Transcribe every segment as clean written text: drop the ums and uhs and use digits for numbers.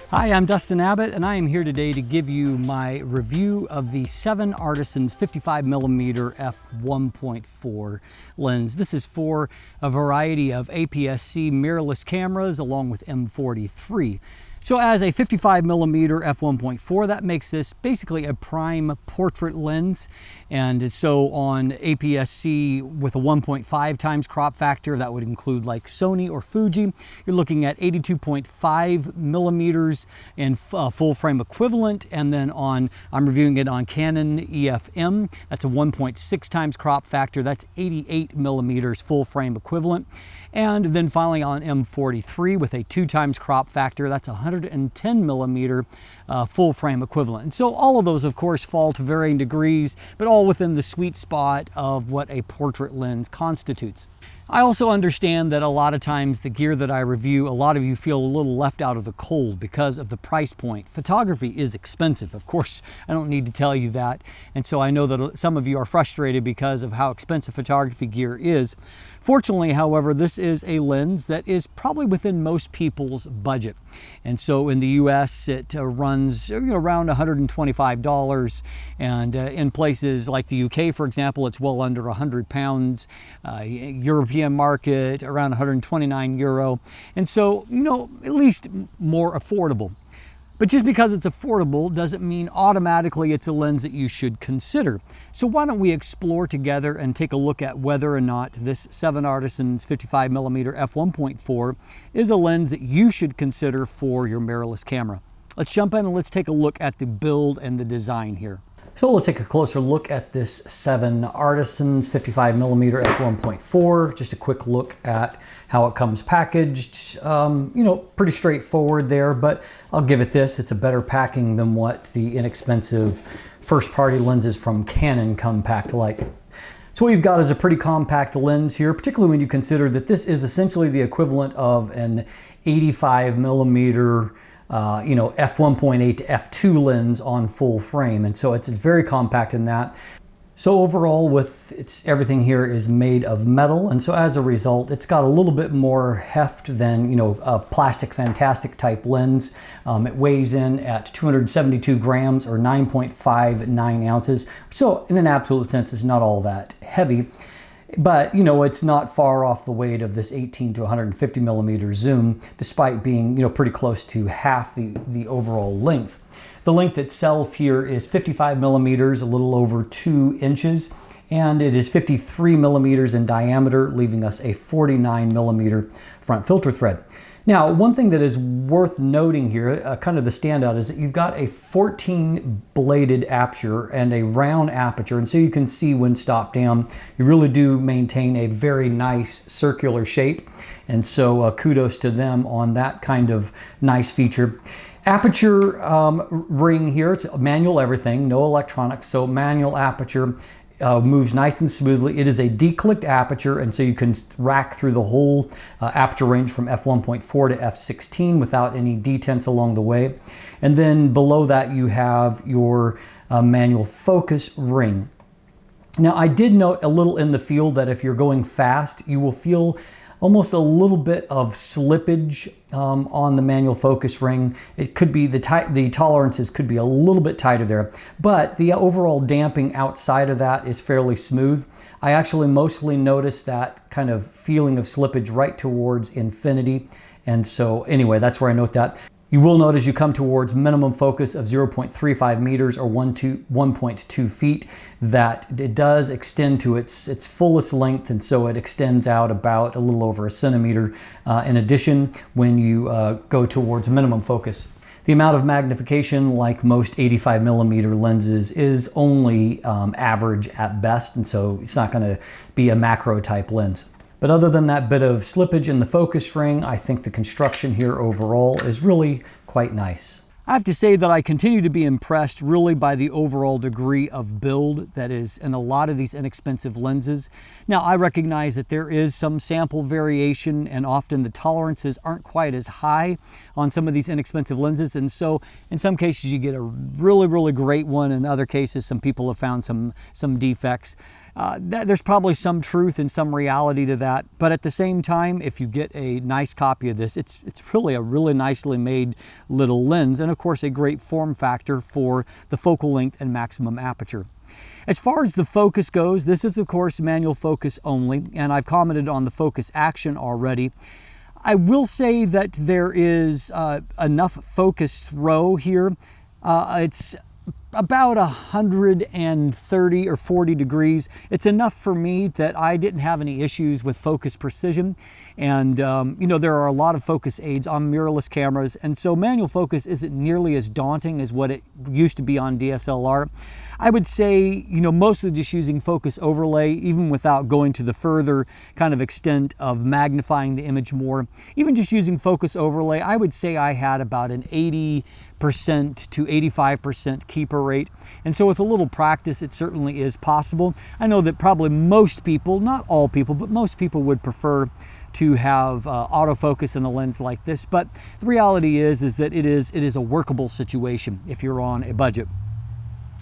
Hi, I'm Dustin Abbott, and I am here today to give you my review of the 7Artisans 55mm f1.4 lens. This is for a variety of APS-C mirrorless cameras along with M43. So as a 55mm f1.4, that makes this basically a prime portrait lens. And so on APS-C with a 1.5 times crop factor, that would include like Sony or Fuji, you're looking at 82.5 millimeters in full frame equivalent. And then I'm reviewing it on Canon EF-M, that's a 1.6 times crop factor, that's 88 millimeters full frame equivalent. And then finally on M43 with a 2 times crop factor, that's 110 millimeter full frame equivalent. And so all of those, of course, fall to varying degrees, but all within the sweet spot of what a portrait lens constitutes. I also understand that a lot of times the gear that I review, a lot of you feel a little left out of the cold because of the price point. Photography is expensive, of course, I don't need to tell you that. And so I know that some of you are frustrated because of how expensive photography gear is. Fortunately, however, this is a lens that is probably within most people's budget. And so in the US, it runs around $125. And in places like the UK, for example, it's well under £100. European market around 129 euro. And so, at least more affordable. But just because it's affordable doesn't mean automatically it's a lens that you should consider. So why don't we explore together and take a look at whether or not this 7Artisans 55mm f1.4 is a lens that you should consider for your mirrorless camera. Let's jump in and let's take a look at the build and the design here. So let's take a closer look at this 7Artisans 55mm f1.4. Just a quick look at how it comes packaged. Pretty straightforward there, but I'll give it this. It's a better packing than what the inexpensive first-party lenses from Canon come packed like. So what you've got is a pretty compact lens here, particularly when you consider that this is essentially the equivalent of an 85mm f1.8 to f2 lens on full frame, and so it's very compact in that. So overall, everything here is made of metal, and so as a result, it's got a little bit more heft than a plastic fantastic type lens. It weighs in at 272 grams or 9.59 ounces. So in an absolute sense, it's not all that heavy. But it's not far off the weight of this 18 to 150 millimeter zoom, despite being pretty close to half the overall length. The length itself here is 55 millimeters, a little over 2 inches, and it is 53 millimeters in diameter, leaving us a 49 millimeter front filter thread. Now, one thing that is worth noting here, kind of the standout, is that you've got a 14 bladed aperture and a round aperture, and so you can see when stopped down, you really do maintain a very nice circular shape, and so kudos to them on that kind of nice feature. Aperture ring here, it's manual everything, no electronics, so manual aperture. Moves nice and smoothly. It is a declicked aperture, and so you can rack through the whole aperture range from f1.4 to f16 without any detents along the way. And then below that you have your manual focus ring. Now, I did note a little in the field that if you're going fast, you will feel almost a little bit of slippage on the manual focus ring. It could be the tolerances could be a little bit tighter there, but the overall damping outside of that is fairly smooth. I actually mostly noticed that kind of feeling of slippage right towards infinity, and so anyway, that's where I note that. You will note as you come towards minimum focus of 0.35 meters or 1.2 feet that it does extend to its fullest length, and so it extends out about a little over a centimeter in addition when you go towards minimum focus. The amount of magnification, like most 85mm lenses, is only average at best, and so it's not going to be a macro type lens. But other than that bit of slippage in the focus ring, I think the construction here overall is really quite nice. I have to say that I continue to be impressed really by the overall degree of build that is in a lot of these inexpensive lenses. Now, I recognize that there is some sample variation and often the tolerances aren't quite as high on some of these inexpensive lenses, and so in some cases you get a really great one. In other cases, some people have found some defects. There's probably some truth and some reality to that, but at the same time, if you get a nice copy of this, it's really a really nicely made little lens, and of course a great form factor for the focal length and maximum aperture. As far as the focus goes, this is of course manual focus only, and I've commented on the focus action already. I will say that there is enough focus throw here. It's about 130 or 40 degrees. It's enough for me that I didn't have any issues with focus precision. And you know, there are a lot of focus aids on mirrorless cameras, and so manual focus isn't nearly as daunting as what it used to be on DSLR. I would say, you know, mostly just using focus overlay, even without going to the further kind of extent of magnifying the image more. Even just using focus overlay, I would say I had about an 80% to 85% keeper rate. And so with a little practice, it certainly is possible. I know that probably most people, not all people, but most people would prefer to have autofocus in a lens like this. But the reality is that it is a workable situation if you're on a budget.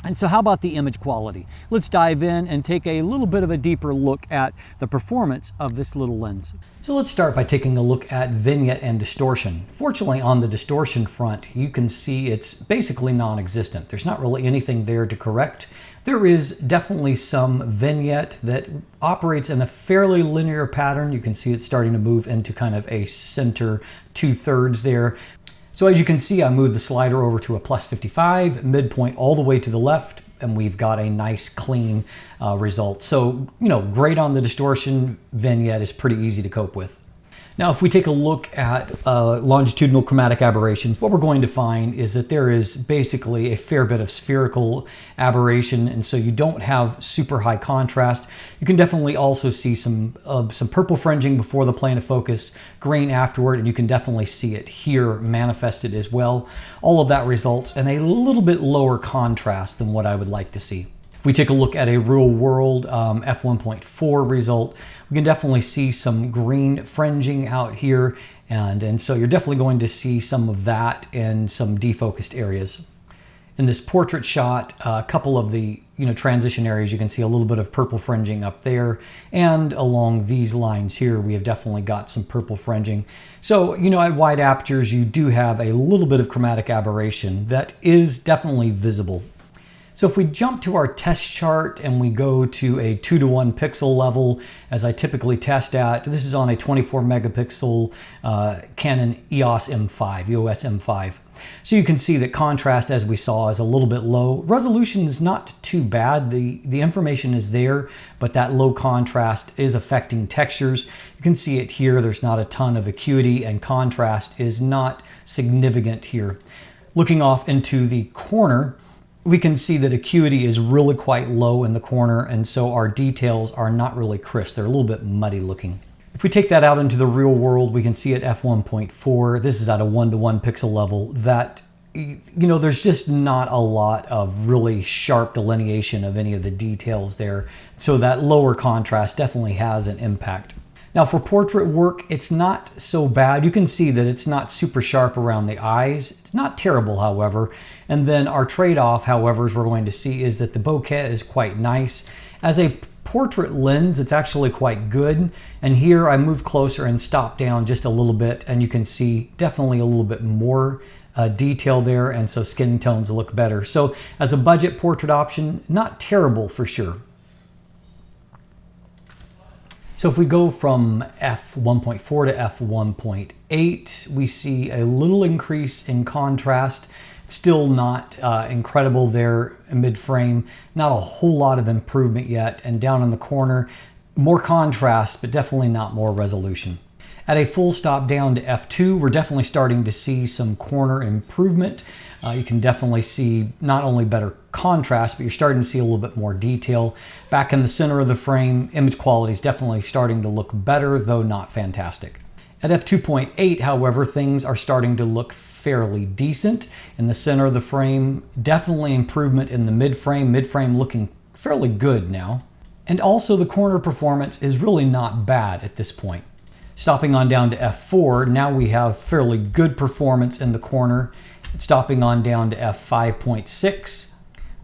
And so how about the image quality? Let's dive in and take a little bit of a deeper look at the performance of this little lens. So let's start by taking a look at vignette and distortion. Fortunately, on the distortion front, you can see it's basically non-existent. There's not really anything there to correct. There is definitely some vignette that operates in a fairly linear pattern. You can see it's starting to move into kind of a center 2/3 there. So as you can see, I moved the slider over to a +55, midpoint all the way to the left, and we've got a nice clean result. So, you know, great on the distortion. Vignette is pretty easy to cope with. Now, if we take a look at longitudinal chromatic aberrations, what we're going to find is that there is basically a fair bit of spherical aberration, and so you don't have super high contrast. You can definitely also see some purple fringing before the plane of focus, grain afterward, and you can definitely see it here manifested as well. All of that results in a little bit lower contrast than what I would like to see. If we take a look at a real world F1.4 result, we can definitely see some green fringing out here, and so you're definitely going to see some of that in some defocused areas. In this portrait shot, a couple of the transition areas, you can see a little bit of purple fringing up there, and along these lines here we have definitely got some purple fringing. So at wide apertures you do have a little bit of chromatic aberration that is definitely visible. So if we jump to our test chart and we go to a 2:1 pixel level, as I typically test at, this is on a 24 megapixel Canon EOS M5. So you can see that contrast, as we saw, is a little bit low. Resolution is not too bad. The information is there, but that low contrast is affecting textures. You can see it here. There's not a ton of acuity, and contrast is not significant here. Looking off into the corner, we can see that acuity is really quite low in the corner, and so our details are not really crisp. They're a little bit muddy looking. If we take that out into the real world, we can see at f1.4, this is at a 1:1 pixel level, that there's just not a lot of really sharp delineation of any of the details there. So that lower contrast definitely has an impact. Now for portrait work, it's not so bad. You can see that it's not super sharp around the eyes. It's not terrible, however. And then our trade-off, however, as we're going to see, is that the bokeh is quite nice. As a portrait lens, it's actually quite good. And here I move closer and stop down just a little bit, and you can see definitely a little bit more detail there, and so skin tones look better. So as a budget portrait option, not terrible for sure. So if we go from f1.4 to f1.8, we see a little increase in contrast. It's still not incredible there mid-frame, not a whole lot of improvement yet. And down in the corner, more contrast, but definitely not more resolution. At a full stop down to f2, we're definitely starting to see some corner improvement. You can definitely see not only better contrast, but you're starting to see a little bit more detail. Back in the center of the frame, image quality is definitely starting to look better, though not fantastic. At f2.8, however, things are starting to look fairly decent. In the center of the frame, definitely improvement in the mid-frame looking fairly good now. And also the corner performance is really not bad at this point. Stopping on down to f4, now we have fairly good performance in the corner. Stopping on down to f5.6,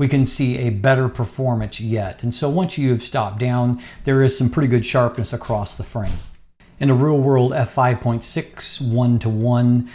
we can see a better performance yet. And so once you've stopped down, there is some pretty good sharpness across the frame. In a real world f5.6 1:1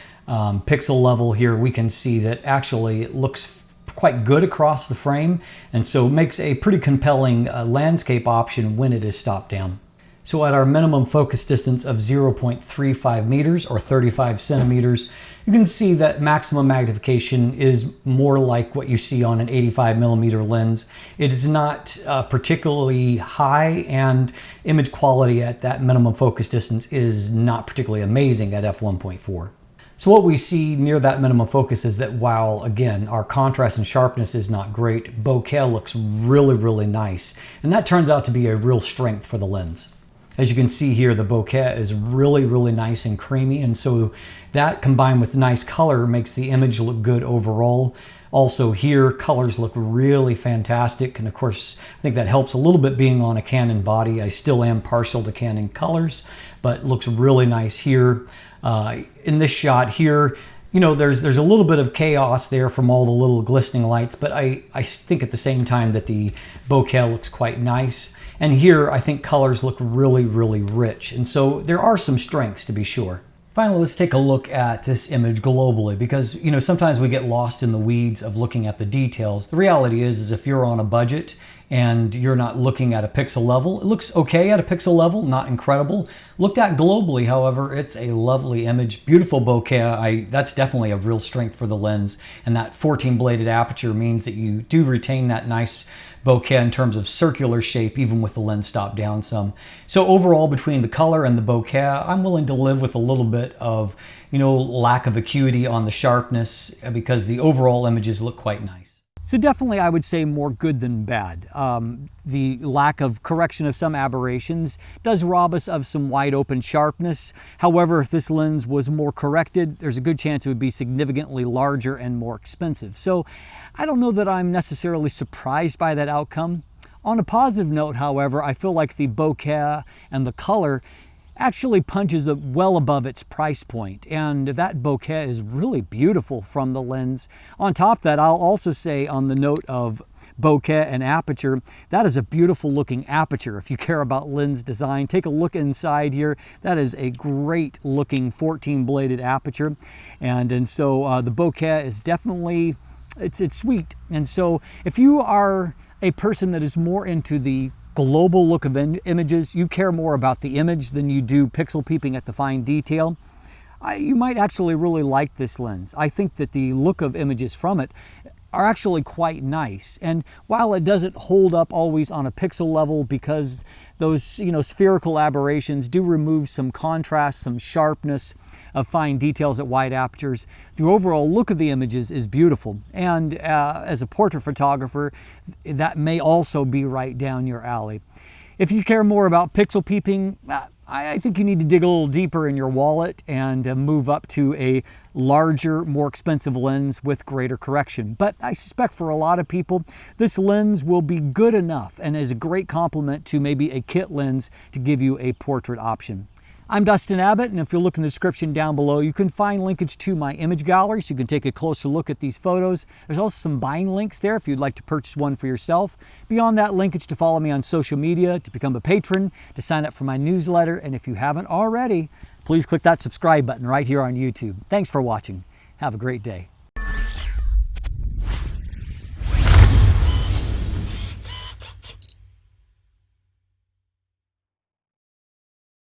pixel level here, we can see that actually it looks quite good across the frame, and so it makes a pretty compelling landscape option when it is stopped down. So at our minimum focus distance of 0.35 meters or 35 centimeters, you can see that maximum magnification is more like what you see on an 85 millimeter lens. It is not particularly high, and image quality at that minimum focus distance is not particularly amazing at f1.4. So what we see near that minimum focus is that while, again, our contrast and sharpness is not great, bokeh looks really, really nice. And that turns out to be a real strength for the lens. As you can see here, the bokeh is really, really nice and creamy, and so that combined with nice color makes the image look good overall. Also here, colors look really fantastic, and of course, I think that helps a little bit being on a Canon body. I still am partial to Canon colors, but looks really nice here. In this shot here, you know, there's a little bit of chaos there from all the little glistening lights, but I think at the same time that the bokeh looks quite nice. And here, I think colors look really, really rich. And so there are some strengths, to be sure. Finally, let's take a look at this image globally, because, you know, sometimes we get lost in the weeds of looking at the details. The reality is if you're on a budget and you're not looking at a pixel level, it looks okay at a pixel level, not incredible. Looked at globally, however, it's a lovely image. Beautiful bokeh. That's definitely a real strength for the lens. And that 14 bladed aperture means that you do retain that nice bokeh in terms of circular shape, even with the lens stopped down some. So overall, between the color and the bokeh, I'm willing to live with a little bit of, you know, lack of acuity on the sharpness, because the overall images look quite nice. So definitely I would say more good than bad. The lack of correction of some aberrations does rob us of some wide open sharpness. However, if this lens was more corrected, there's a good chance it would be significantly larger and more expensive. So I don't know that I'm necessarily surprised by that outcome. On a positive note, however, I feel like the bokeh and the color actually punches well above its price point, and that bokeh is really beautiful from the lens. On top of that, I'll also say, on the note of bokeh and aperture, that is a beautiful looking aperture. If you care about lens design, take a look inside here. That is a great looking 14 bladed aperture, and so the bokeh is definitely, it's sweet. And so if you are a person that is more into the global look of images, you care more about the image than you do pixel peeping at the fine detail, you might actually really like this lens. I think that the look of images from it are actually quite nice. And while it doesn't hold up always on a pixel level, because those, you know, spherical aberrations do remove some contrast, some sharpness of fine details at wide apertures, the overall look of the images is beautiful. And as a portrait photographer, that may also be right down your alley. If you care more about pixel peeping, I think you need to dig a little deeper in your wallet and move up to a larger, more expensive lens with greater correction. But I suspect for a lot of people, this lens will be good enough and is a great complement to maybe a kit lens to give you a portrait option. I'm Dustin Abbott, and if you look in the description down below, you can find linkage to my image gallery so you can take a closer look at these photos. There's also some buying links there if you'd like to purchase one for yourself. Beyond that, linkage to follow me on social media, to become a patron, to sign up for my newsletter, and if you haven't already, please click that subscribe button right here on YouTube. Thanks for watching. Have a great day.